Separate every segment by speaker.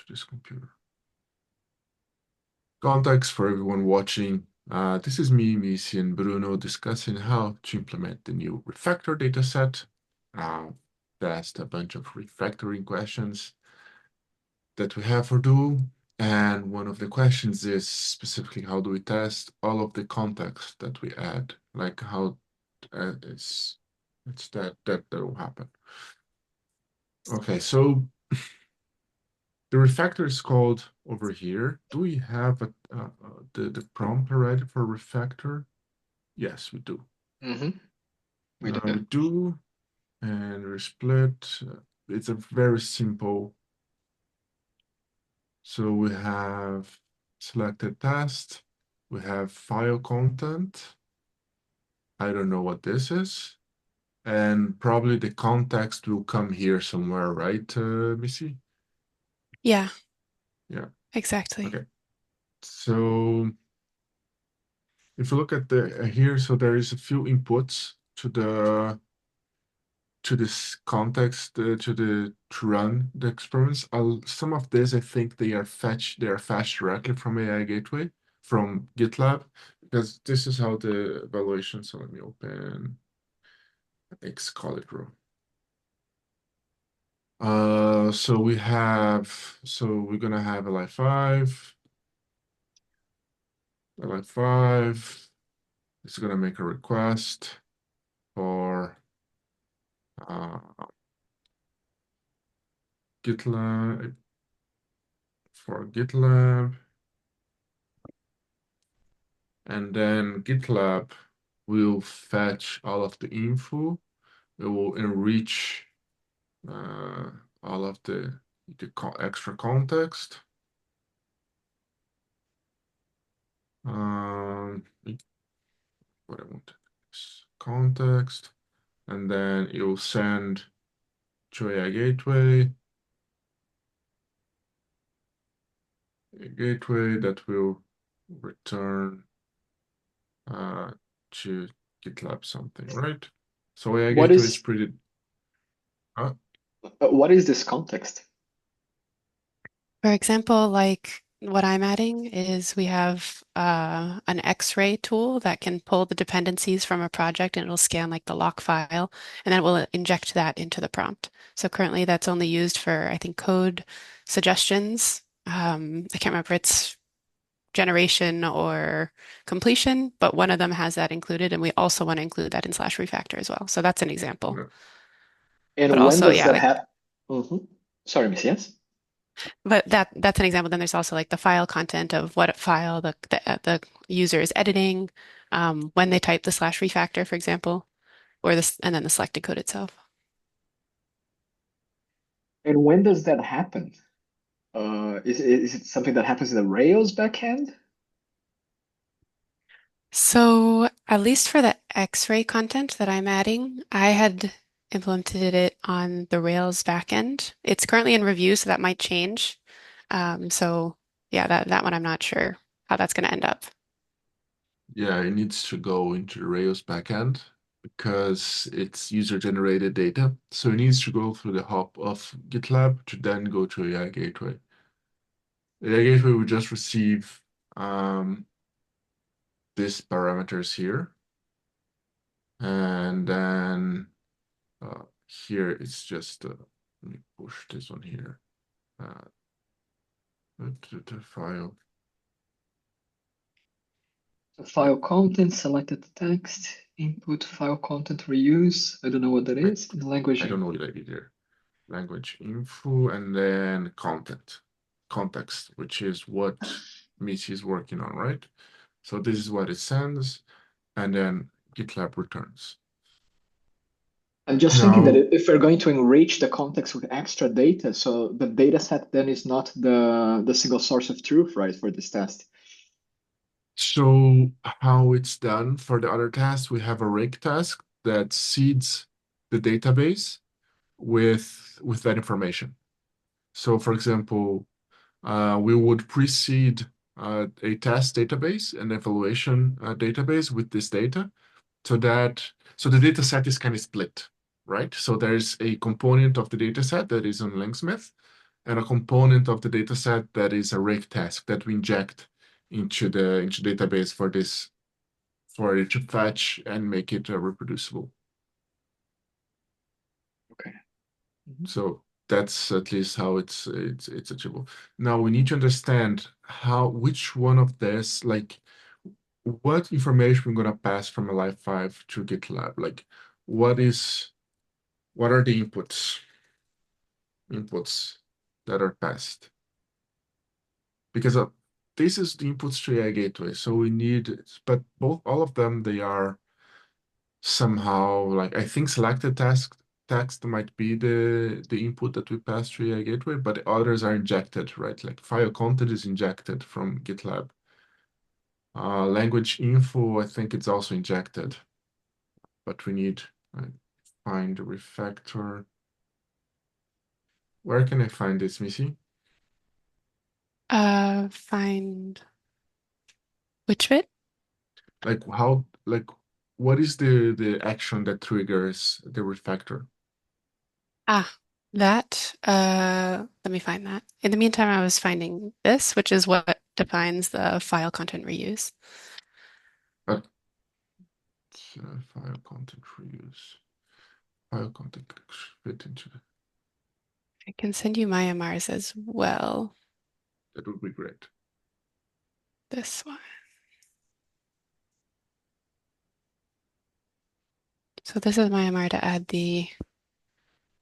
Speaker 1: this computer. Context for everyone watching. This is me, Missy, and Bruno discussing how to implement the new refactor dataset. Test a bunch of refactoring questions that we have for do. And one of the questions is specifically how do we test all of the context that we add, like how it's that will happen. Okay, so the refactor is called over here. Do we have the prompt already for refactor? Yes, we do.
Speaker 2: We do.
Speaker 1: We do, and we split. It's a very simple. So we have selected test. We have file content. I don't know what this is. And probably the context will come here somewhere, right, Missy?
Speaker 3: Yeah,
Speaker 1: Yeah.
Speaker 3: exactly.
Speaker 1: Okay. So if you look at the here, so there is a few inputs to this context to run the experiments. Some of this I think they are fetched directly from AI Gateway from GitLab because this is how the evaluation. So let me open Xcode row. So we're gonna have li5. Li5 is gonna make a request for GitLab and then GitLab will fetch all of the info. It will enrich all of the extra context. What I want is context, and then it will send to AI Gateway. A gateway that will return to GitLab something, right? So AI
Speaker 2: What
Speaker 1: Gateway is
Speaker 2: is
Speaker 1: pretty.
Speaker 2: what is this context?
Speaker 3: For example, like what I'm adding is we have an X-ray tool that can pull the dependencies from a project and it'll scan like the lock file and then it will inject that into the prompt. So currently that's only used for, I think, code suggestions. I can't remember if it's generation or completion, but one of them has that included, and we also want to include that in slash refactor as well. So that's an example. But
Speaker 2: And when
Speaker 3: also,
Speaker 2: does
Speaker 3: yeah,
Speaker 2: that
Speaker 3: like
Speaker 2: happen? Sorry, Miss, yes?
Speaker 3: but that's an example. Then there's also like the file content of what file the user is editing, when they type the slash refactor, for example, or this, and then the selected code itself.
Speaker 2: And when does that happen? Is it something that happens in the Rails backend?
Speaker 3: So at least for the X-ray content that I'm adding, I had implemented it on the Rails backend. It's currently in review, so that might change. So yeah, that one I'm not sure how that's going to end up.
Speaker 1: Yeah, it needs to go into the Rails backend because it's user-generated data. So it needs to go through the hop of GitLab to then go to AI Gateway. AI Gateway will just receive these parameters here. And then here it's just, let me push this one here. The file.
Speaker 2: File content, selected text, input file content reuse. I don't know what that
Speaker 1: I,
Speaker 2: is. In language.
Speaker 1: I don't know what I did here. Language info and then context, which is what Missy is working on, right? So this is what it sends, and then GitLab returns.
Speaker 2: I'm just thinking that
Speaker 1: Now,
Speaker 2: if we're going to enrich the context with extra data, so the data set then is not the single source of truth, right, for this test.
Speaker 1: so how it's done for the other task, we have a rake task that seeds the database with that information. So for example, we would precede a test database, an evaluation database with this data, so the data set is kind of split, right? So there's a component of the data set that is on Langsmith, and a component of the dataset that is a rake task that we inject into the database for it to fetch and make it reproducible.
Speaker 2: Okay.
Speaker 1: So that's at least how it's achievable. Now we need to understand which one of this, like what information we're gonna pass from a Live 5 to GitLab. Like what are the inputs that are passed? Because this is the inputs to AI gateway. So we need, but all of them, they are somehow like, I think selected text might be the input that we pass to AI gateway, but the others are injected, right? Like file content is injected from GitLab. Language info, I think it's also injected, but we need find the refactor. Where can I find this, Missy?
Speaker 3: Find which bit?
Speaker 1: Like what is the action that triggers the refactor?
Speaker 3: Ah, that. Let me find that. In the meantime, I was finding this, which is what defines the file content reuse.
Speaker 1: Uh, File content reuse. File content fit into
Speaker 3: I can send you Myanmar's as well.
Speaker 1: that would be great.
Speaker 3: This one. So this is Myanmar to add the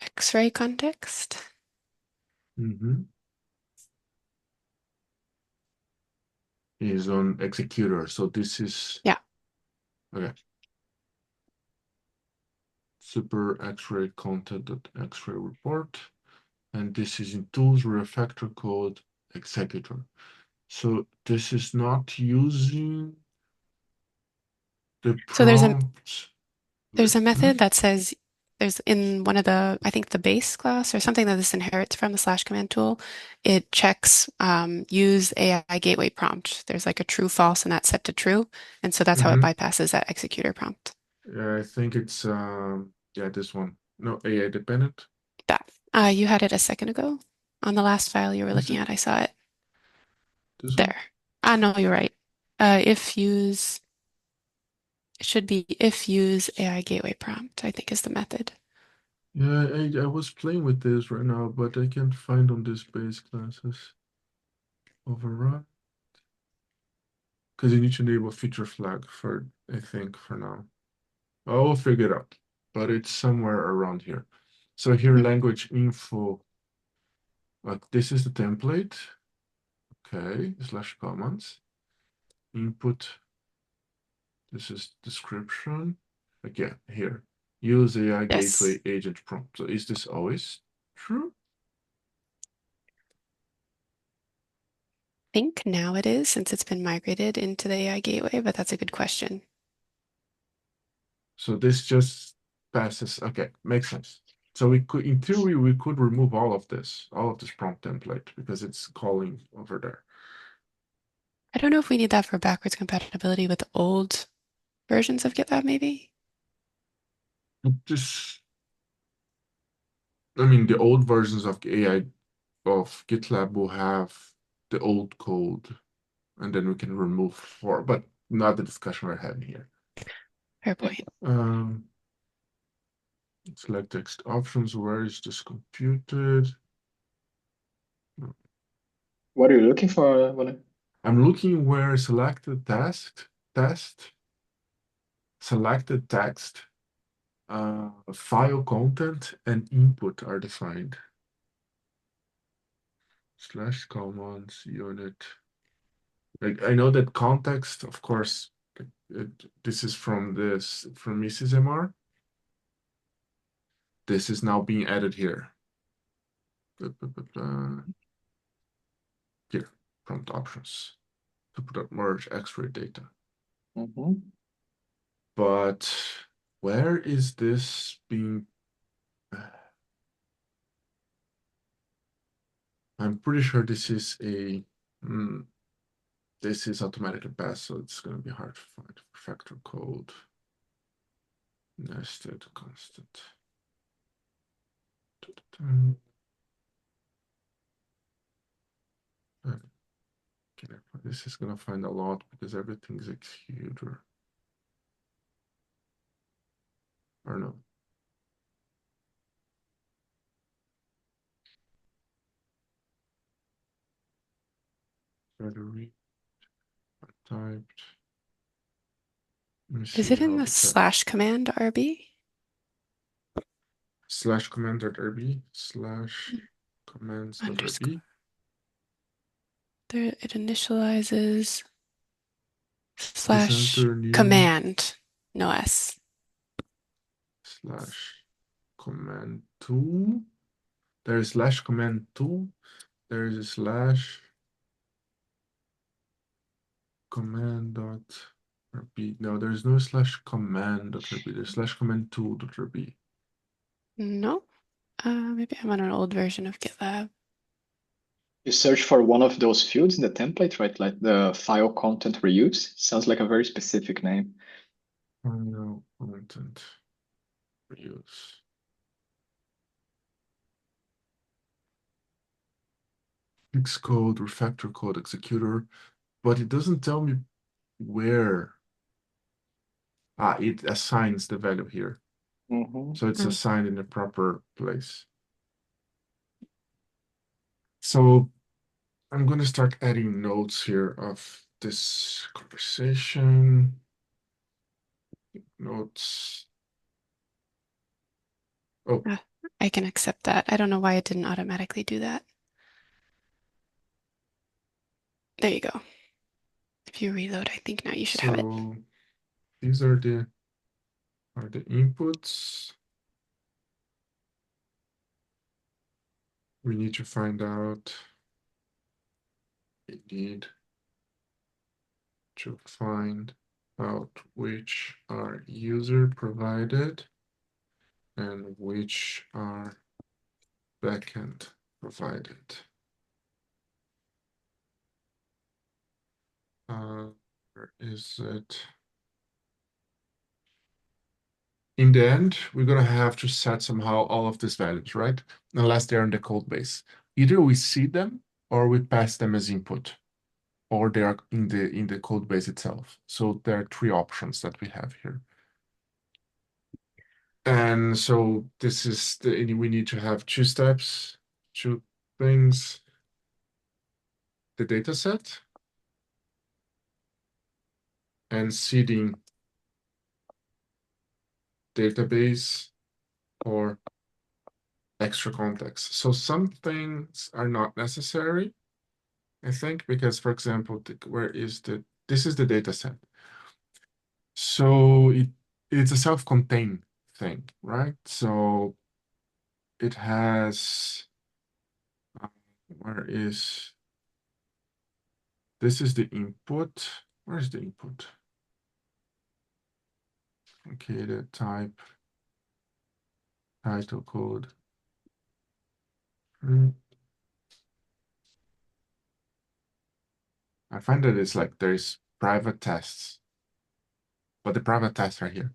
Speaker 3: X-ray context.
Speaker 1: Is on executor. So this is
Speaker 3: Yeah.
Speaker 1: okay. Super X-ray content.xray report. And this is in tools refactor code executor. So this is not using the
Speaker 3: So there's a
Speaker 1: prompt.
Speaker 3: There's a method that says there's in one of the, I think the base class or something that this inherits from the slash command tool. It checks use AI gateway prompt. There's like a true false and that's set to true. And so that's how it bypasses that executor prompt.
Speaker 1: Yeah, I think it's yeah, this one. No, AI dependent.
Speaker 3: That. You had it a second ago on the last file you were
Speaker 1: Is
Speaker 3: looking
Speaker 1: it
Speaker 3: at. I saw it
Speaker 1: this one?
Speaker 3: there. No, you're right. If use, it should be if use AI gateway prompt, I think is the method.
Speaker 1: Yeah, I was playing with this right now, but I can't find on this base classes. Override. Because you need to enable feature flag for, I think, for now. I will figure it out, but it's somewhere around here. So here,
Speaker 3: Mhm.
Speaker 1: language info, like this is the template. Okay, slash comments. Input, this is description. Again, here, use AI
Speaker 3: Yes.
Speaker 1: gateway agent prompt. So is this always true?
Speaker 3: Think now it is since it's been migrated into the AI gateway, but that's a good question.
Speaker 1: So this just passes. Okay, makes sense. So we could, in theory, we could remove all of this prompt template because it's calling over there.
Speaker 3: I don't know if we need that for backwards compatibility with old versions of GitLab, maybe.
Speaker 1: Just, I mean, the old versions of AI of GitLab will have the old code, and then we can remove but not the discussion we're having here.
Speaker 3: Fair point.
Speaker 1: Select text options. Where is this computed?
Speaker 2: What are you looking for, Valen?
Speaker 1: I'm looking where selected test, selected text, file content, and input are defined. Slash commands unit. Like I know that context, of course, this is from Mrs. MR. This is now being added here. Here, prompt options to put up merge X-ray data. But where is this being? I'm pretty sure this is this is automatically passed, so it's going to be hard to find. Refactor code, nested constant. This is gonna find a lot because everything's executor. Or no. Battery typed. Let me
Speaker 3: Is
Speaker 1: see
Speaker 3: it in
Speaker 1: how
Speaker 3: the
Speaker 1: the chat
Speaker 3: slash command RB?
Speaker 1: slash command.rb slash
Speaker 3: Underscore.
Speaker 1: commands.rb.
Speaker 3: There, it initializes
Speaker 1: Please
Speaker 3: slash
Speaker 1: enter new
Speaker 3: command, no S.
Speaker 1: slash command tool. There is slash command tool. There is a slash command.rb. No, there is no slash command.rb. There's slash command tool.rb.
Speaker 3: No. Maybe I'm on an old version of GitLab.
Speaker 2: You search for one of those fields in the template, right? Like the file content reuse. Sounds like a very specific name.
Speaker 1: File content reuse. Xcode, refactor code, executor, but it doesn't tell me where. It assigns the value here. So it's
Speaker 3: Mm.
Speaker 1: assigned in the proper place. So I'm going to start adding notes here of this conversation. Notes. Oh,
Speaker 3: I can accept that. I don't know why it didn't automatically do that. There you go. If you reload, I think now you should have it.
Speaker 1: so these are the inputs. We need to find out. We need to find out which are user provided and which are backend provided. Where is it? In the end, we're going to have to set somehow all of these values, right? Unless they're in the code base. Either we see them or we pass them as input, or they are in the code base itself. So there are three options that we have here. And so this is we need to have two steps, two things. The data set and seeding database or extra context. So some things are not necessary, I think, because, for example, this is the data set. So it's a self-contained thing, right? So it has, this is the input. Where is the input? Okay, the type, title code. I find that it's like there's private tests, but the private tests are here.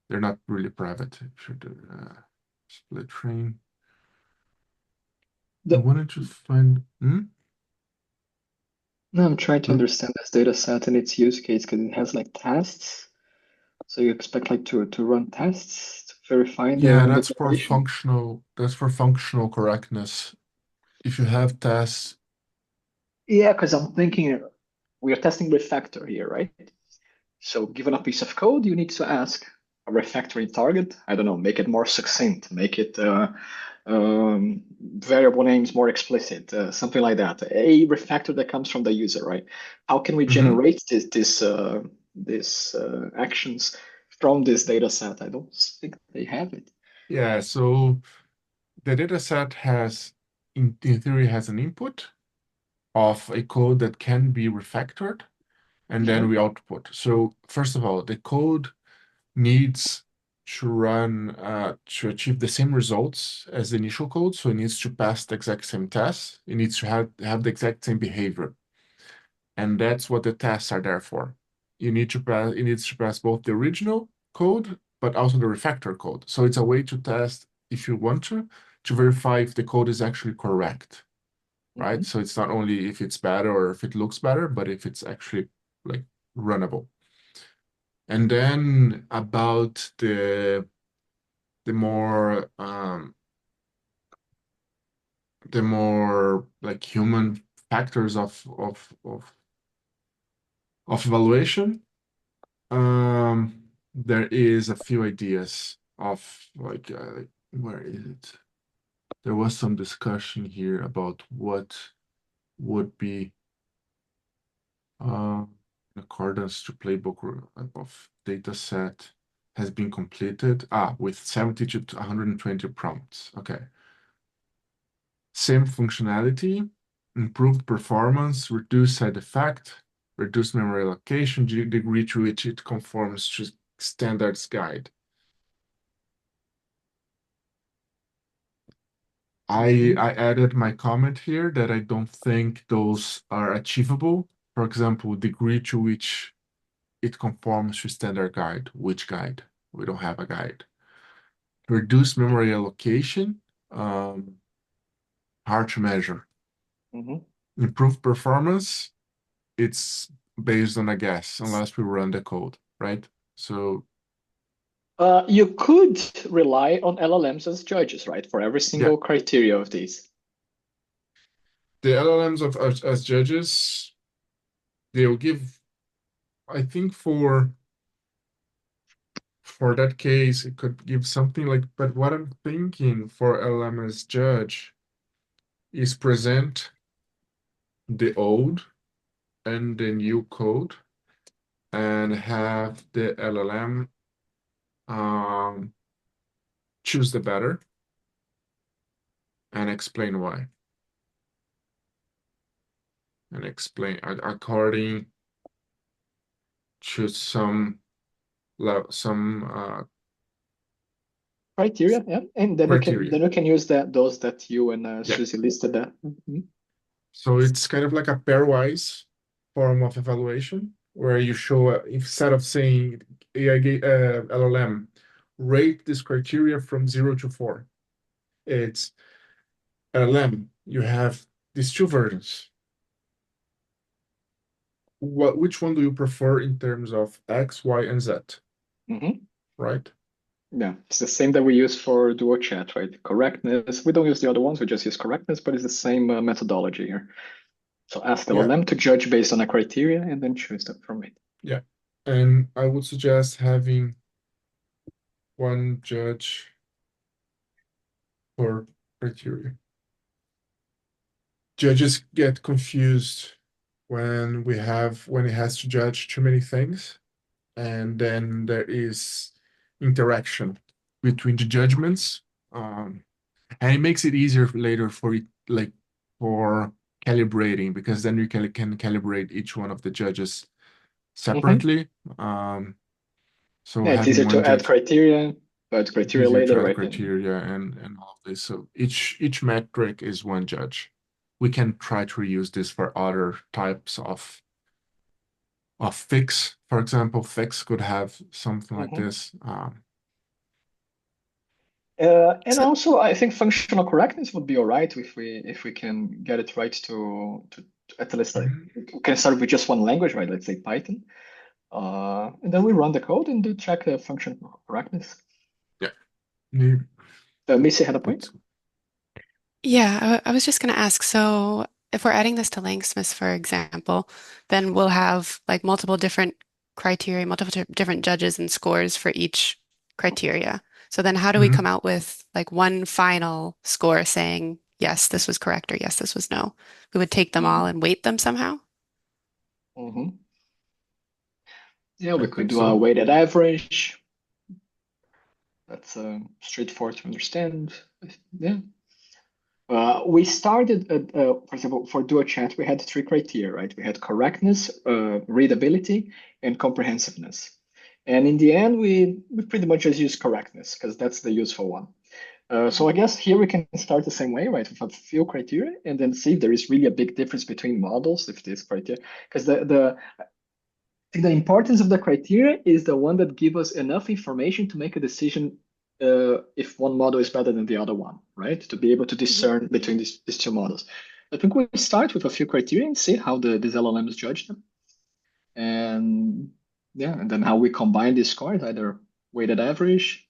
Speaker 1: They're not really private. Split train. I wanted to find.
Speaker 2: No, I'm trying to understand this data set and its use case because it has like tests. So you expect like to run tests to verify
Speaker 1: Yeah,
Speaker 2: the
Speaker 1: that's for
Speaker 2: generation?
Speaker 1: functional. That's for functional correctness. If you have tests,
Speaker 2: Yeah, because I'm thinking we are testing refactor here, right? So given a piece of code, you need to ask a refactoring target. I don't know, make it more succinct, make it variable names more explicit, something like that. A refactor that comes from the user, right? How can we generate this actions from this data set? I don't think they have it.
Speaker 1: yeah. So the data set has, in theory, has an input of a code that can be refactored, and then
Speaker 2: Yeah.
Speaker 1: we output. So first of all, the code needs to run to achieve the same results as the initial code. So it needs to pass the exact same tests. It needs to have the exact same behavior. And that's what the tests are there for. It needs to pass both the original code, but also the refactor code. So it's a way to test, if you want to verify if the code is actually correct. right? So it's not only if it's better or if it looks better, but if it's actually like runnable. And then about the more like human factors of evaluation, there is a few ideas of like where is it? There was some discussion here about what would be in accordance to playbook of data set has been completed. With 70 to 120 prompts. Okay. Same functionality, improved performance, reduced side effect, reduced memory allocation, degree to which it conforms to standards guide. I added my comment here that I don't think those are achievable. For example, degree to which it conforms to standard guide. Which guide? We don't have a guide. Reduce memory allocation, hard to measure. Improve performance, it's based on a guess, unless we run the code, right? So
Speaker 2: you could rely on LLMs as judges, right, for every single criteria of these.
Speaker 1: The LLMs as judges, they'll give, I think for that case, it could give something like, but what I'm thinking for LLM as judge is present the old and the new code and have the LLM choose the better and explain why. And explain according to some
Speaker 2: criteria, yeah, and then you can use those that you and Susie listed there.
Speaker 1: So it's kind of like a pairwise form of evaluation where you show instead of saying LLM rate this criteria from 0 to 4, it's LLM. You have these two versions. Which one do you prefer in terms of X, Y, and Z? Right?
Speaker 2: Yeah, it's the same that we use for Duo Chat, right? Correctness. We don't use the other ones. We just use correctness, but it's the same methodology here. So ask the LLM to judge based on a criteria and then choose that from it.
Speaker 1: Yeah. And I would suggest having one judge per criteria. Judges get confused when it has to judge too many things, and then there is interaction between the judgments, and it makes it easier later for calibrating, because then you can calibrate each one of the judges separately. So
Speaker 2: yeah, it's easier to add criteria, but criteria later, right?
Speaker 1: Criteria and all of this. So each metric is one judge. We can try to reuse this for other types of fix. For example, fix could have something like this.
Speaker 2: And also, I think functional correctness would be all right if we can get it right to at least like we can start with just one language, right? Let's say Python, and then we run the code and do check the functional correctness.
Speaker 1: Yeah.
Speaker 2: Missy had a point.
Speaker 3: Yeah, I was just going to ask. So if we're adding this to Langsmith, for example, then we'll have like multiple different criteria, multiple different judges and scores for each criteria. So then how do we come out with like one final score saying, yes, this was correct, or yes, this was no? We would take them all and weight them somehow?
Speaker 2: Yeah, we could do a weighted average. That's straightforward to understand. Yeah. We started, for example, for Duo Chat, we had 3 criteria, right? We had correctness, readability, and comprehensiveness. And in the end, we pretty much just use correctness because that's the useful one. So I guess here we can start the same way, right? With a few criteria and then see if there is really a big difference between models if this criteria, because the importance of the criteria is the one that gives us enough information to make a decision if one model is better than the other one, right? To be able to discern between these two models. I think we start with a few criteria and see how these LLMs judge them. And yeah, and then how we combine these scores, either weighted average.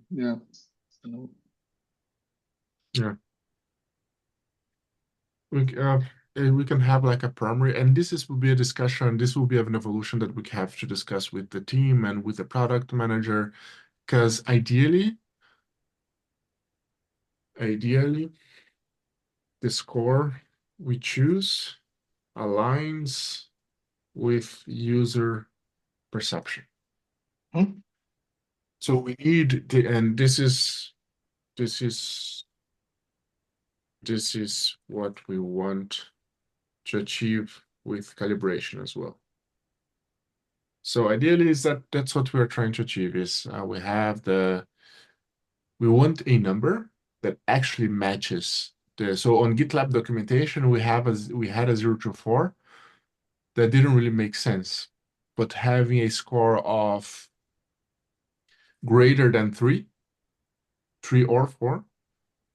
Speaker 2: Yeah. I don't know.
Speaker 1: Yeah. We, uh, we can have like a primary, and will be a discussion. This will be an evolution that we have to discuss with the team and with the product manager, because ideally, the score we choose aligns with user perception.
Speaker 2: Hmm?
Speaker 1: So we need and this is this is what we want to achieve with calibration as well. So ideally is that's what we're trying to achieve is we want a number that actually matches so on GitLab documentation we had a 0 to 4 that didn't really make sense, but having a score of greater than 3 or 4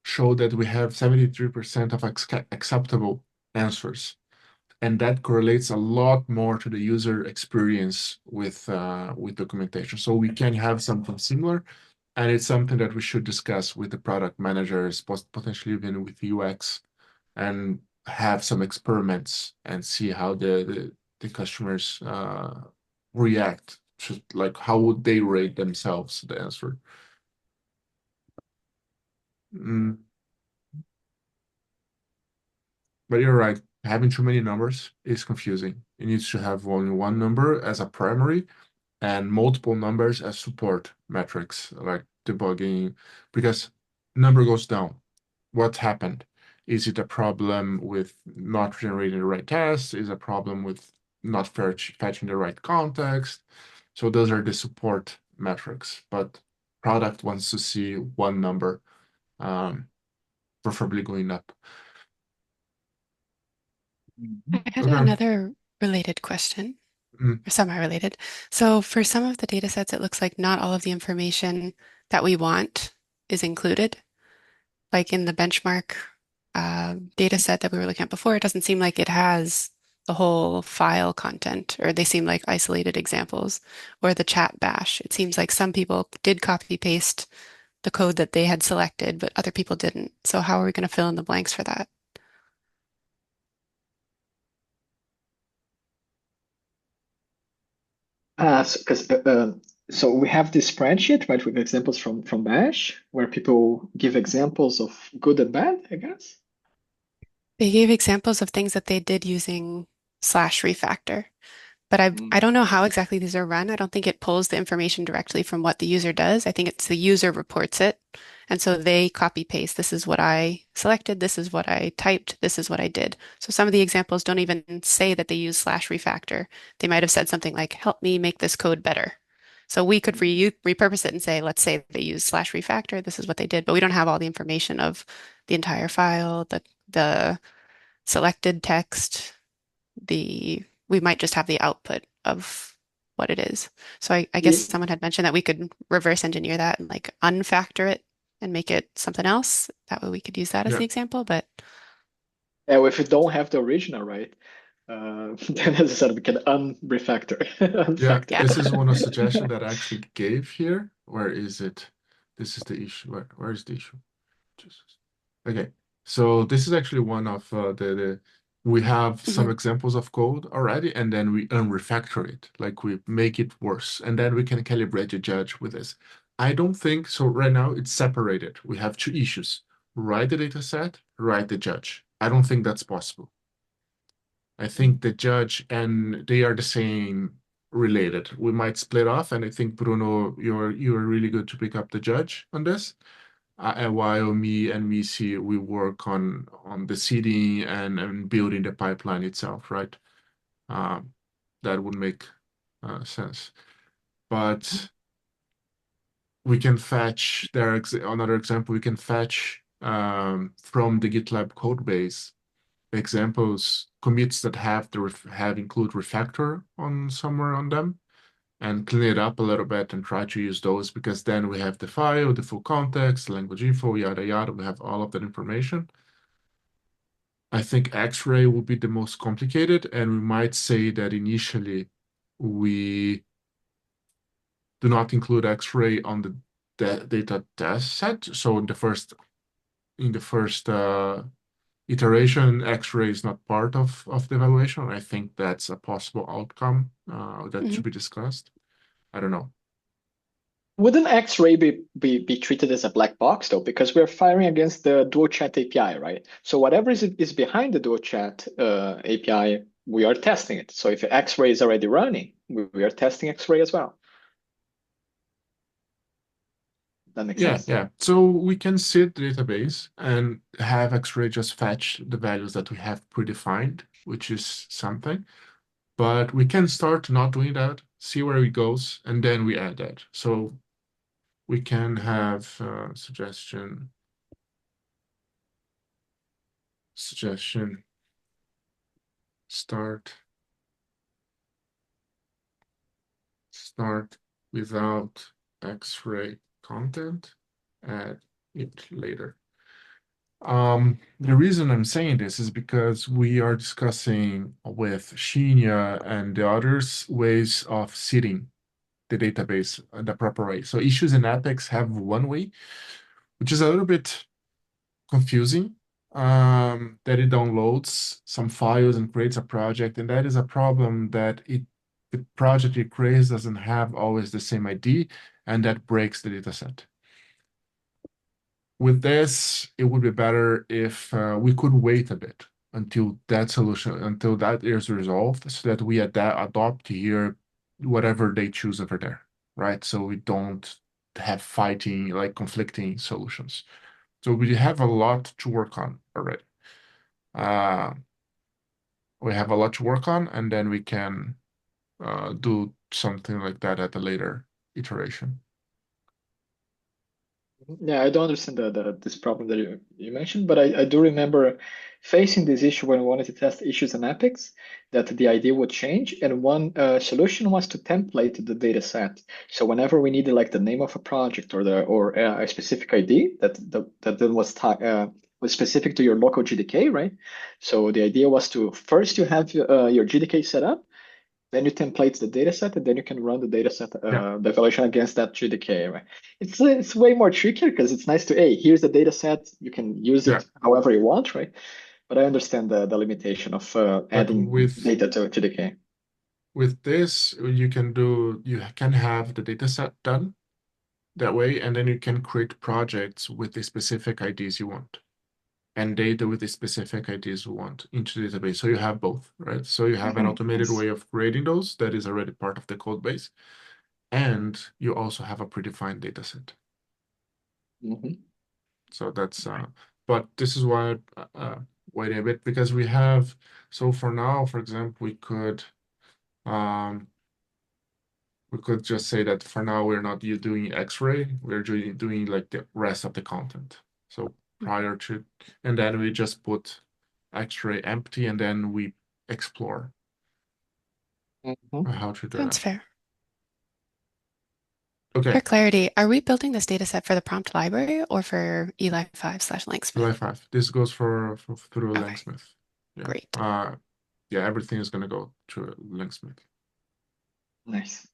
Speaker 1: show that we have 73% of acceptable answers. And that correlates a lot more to the user experience with documentation. So we can have something similar, and it's something that we should discuss with the product managers, potentially even with UX, and have some experiments and see how the customers react to, like, how would they rate themselves the answer. Mm, but you're right. Having too many numbers is confusing. It needs to have only one number as a primary and multiple numbers as support metrics, like debugging, because number goes down. What happened? Is it a problem with not generating the right tests? Is it a problem with not fetching the right context? So those are the support metrics, but product wants to see one number, um, preferably going up.
Speaker 2: Mhm.
Speaker 3: I had
Speaker 1: Okay.
Speaker 3: another related question,
Speaker 1: Mm,
Speaker 3: or semi-related. So for some of the data sets, it looks like not all of the information that we want is included. Like in the benchmark data set that we were looking at before, it doesn't seem like it has the whole file content, or they seem like isolated examples. Or the chat bash, it seems like some people did copy paste the code that they had selected, but other people didn't. So how are we going to fill in the blanks for that?
Speaker 2: So we have this spreadsheet, right, with examples from Bash, where people give examples of good and bad, I guess.
Speaker 3: They gave examples of things that they did using slash refactor. But I
Speaker 2: Mm.
Speaker 3: don't know how exactly these are run. I don't think it pulls the information directly from what the user does. I think it's the user reports it. And so they copy paste. This is what I selected. This is what I typed. This is what I did. So some of the examples don't even say that they use slash refactor. They might have said something like, help me make this code better. So we could repurpose it and say, let's say they use slash refactor. This is what they did. But we don't have all the information of the entire file, the selected text, we might just have the output of what it is. So I guess
Speaker 2: Yeah,
Speaker 3: someone had mentioned that we could reverse engineer that and like unfactor it and make it something else. That way we could use that as
Speaker 1: yeah.
Speaker 3: the example. But
Speaker 2: well, if you don't have the original, right, then as I said, we can unrefactor,
Speaker 1: Yeah,
Speaker 3: yeah,
Speaker 1: this is one of the
Speaker 2: unfactor.
Speaker 1: suggestions that I actually gave here. Where is it? This is the issue. Where is the issue? Jesus. Okay, so this is actually one of the we have some
Speaker 3: hmm
Speaker 1: examples of code already, and then we unrefactor it, like we make it worse, and then we can calibrate the judge with this. I don't think so. Right now, it's separated. We have two issues: write the data set, write the judge. I don't think that's possible. I think the judge and they are the same related. We might split off, and I think Bruno, you're really good to pick up the judge on this. And while me and Missy, we work on the seeding and building the pipeline itself, right? Um, that would make sense. But we can fetch another example. We can fetch from the GitLab code base examples commits that have include refactor on somewhere on them and clean it up a little bit and try to use those because then we have the file, the full context, language info, yada yada. We have all of that information. I think X-ray will be the most complicated, and we might say that initially we do not include X-ray on the data test set. So in the first iteration, X-ray is not part of the evaluation. I think that's a possible outcome that
Speaker 3: Mhm.
Speaker 1: should be discussed. I don't know.
Speaker 2: Wouldn't X-ray be treated as a black box though? Because we're firing against the dual chat API, right? So whatever is behind the dual chat API, we are testing it. So if X-ray is already running, we are testing X-ray as well. That makes
Speaker 1: Yeah,
Speaker 2: sense.
Speaker 1: yeah. So we can sit the database and have X-ray just fetch the values that we have predefined, which is something. But we can start not doing that, see where it goes, and then we add that. So we can have suggestion start without X-ray content, add it later. The reason I'm saying this is because we are discussing with Shinya and the others ways of seeding the database the proper way. So issues and epics have one way, which is a little bit confusing, that it downloads some files and creates a project, and that is a problem that the project it creates doesn't have always the same ID, and that breaks the dataset. With this, it would be better if we could wait a bit until that is resolved, so that we adopt here whatever they choose over there, right? So we don't have fighting, like conflicting solutions. So we have a lot to work on already. Uh, we have a lot to work on, and then we can do something like that at a later iteration.
Speaker 2: Yeah, I don't understand this problem that you mentioned, but I do remember facing this issue when we wanted to test issues and epics, that the idea would change. And one solution was to template the data set. So whenever we needed like the name of a project or a specific ID that then was specific to your local GDK, right? So the idea was to first you have your GDK set up, then you template the dataset, and then you can run the dataset
Speaker 1: Yeah,
Speaker 2: the evaluation against that GDK, right? It's way more trickier because it's nice to, hey, here's the dataset, you can use
Speaker 1: yeah.
Speaker 2: it however you want, right? But I understand the limitation of
Speaker 1: But
Speaker 2: adding data to GDK.
Speaker 1: with this, you can have the data set done that way, and then you can create projects with the specific IDs you want and data with the specific IDs you want into the database. So you have both, right? So you have an automated
Speaker 2: Nice.
Speaker 1: way of creating those that is already part of the code base, and you also have a predefined data set.
Speaker 2: Mhm.
Speaker 1: So that's but this is why wait a bit, because we have, so for now, for example, um we could just say that for now we're not doing X-ray, we're doing like the rest of the content. So prior to, and then we just put X-ray empty, and then we explore
Speaker 2: Mhm.
Speaker 1: how to do
Speaker 3: Sounds
Speaker 1: that.
Speaker 3: fair.
Speaker 1: Okay,
Speaker 3: For clarity, are we building this data set for the prompt library or for Eli 5/Langsmith?
Speaker 1: July 5. This goes for through
Speaker 3: Okay,
Speaker 1: Langsmith. Yeah.
Speaker 3: great.
Speaker 1: Yeah, everything is gonna go to Langsmith.
Speaker 2: Nice.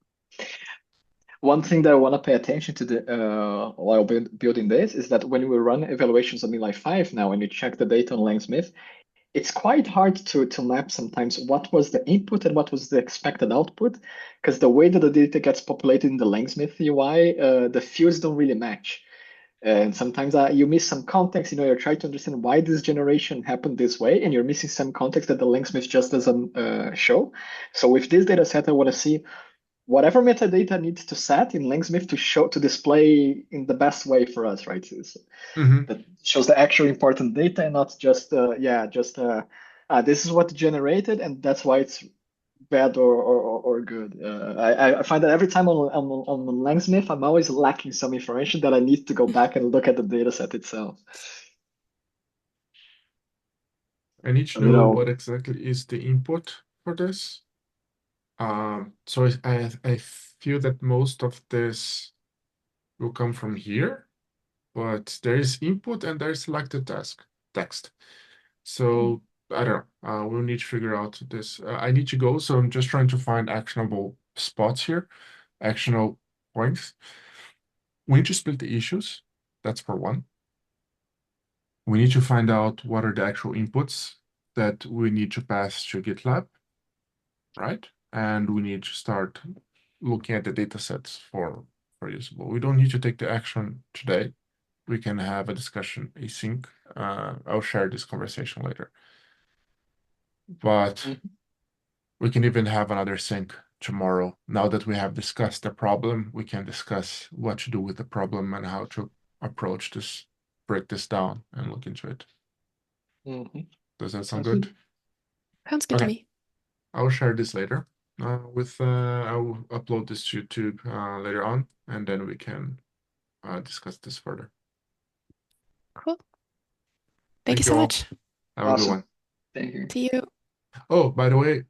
Speaker 2: One thing that I want to pay attention to while building this is that when we run evaluations on Eli 5 now, and you check the data on Langsmith, it's quite hard to map sometimes what was the input and what was the expected output, because the way that the data gets populated in the Langsmith UI, the fields don't really match. And sometimes you miss some context. You're trying to understand why this generation happened this way, and you're missing some context that the Langsmith just doesn't show. So with this data set, I want to see whatever metadata needs to set in Langsmith to display in the best way for us, right?
Speaker 1: Mm-hmm.
Speaker 2: That shows the actual important data and not just this is what generated and that's why it's bad or good. I find that every time on Langsmith, I'm always lacking some information that I need to go back and look at the data set itself.
Speaker 1: I need to
Speaker 2: And,
Speaker 1: know what exactly is the input for this. So I feel that most of this will come from here, but there is input and there is selected text. So I don't know. We'll need to figure out this. I need to go, so I'm just trying to find actionable spots here, actionable points. We need to split the issues. That's for one. We need to find out what are the actual inputs that we need to pass to GitLab, right? And we need to start looking at the data sets for usable. We don't need to take the action today. We can have a discussion async. I'll share this conversation later. But we can even have another sync tomorrow. Now that we have discussed the problem, we can discuss what to do with the problem and how to approach this, break this down and look into it. Does that sound good?
Speaker 3: Sounds good to me.
Speaker 1: I'll share this later. I'll upload this to YouTube later on, and then we can discuss this further.
Speaker 3: Cool. Thank you
Speaker 1: Thank you
Speaker 3: so
Speaker 1: all.
Speaker 3: much.
Speaker 1: Have a good one.
Speaker 2: Thank you.
Speaker 3: See you.
Speaker 1: Oh, by the way,